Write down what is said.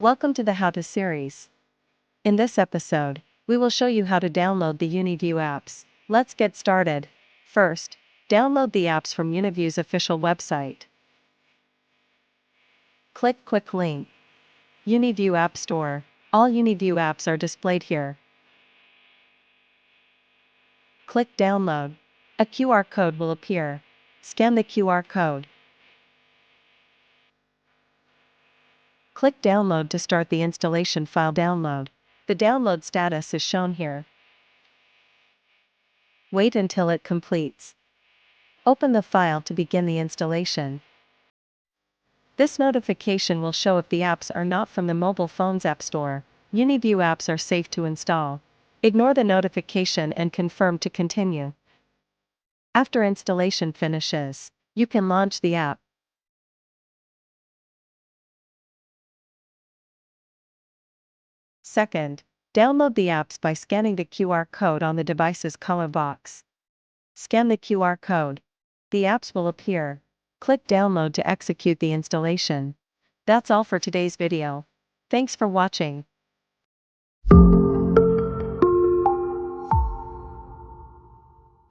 Welcome to the How To series. In this episode, we will show you how to download the UNV apps. Let's get started. First, download the apps from UNV's official website. Click Quick Link. UNV App Store. All UNV apps are displayed here. Click Download. A QR code will appear. Scan the QR code. Click Download to start the installation file download. The download status is shown here. Wait until it completes. Open the file to begin the installation. This notification will show if the apps are not from the mobile phone's app store. UNV apps are safe to install. Ignore the notification and confirm to continue. After installation finishes, you can launch the app. Second, download the apps by scanning the QR code on the device's color box. Scan the QR code. The apps will appear. Click Download to execute the installation. That's all for today's video. Thanks for watching.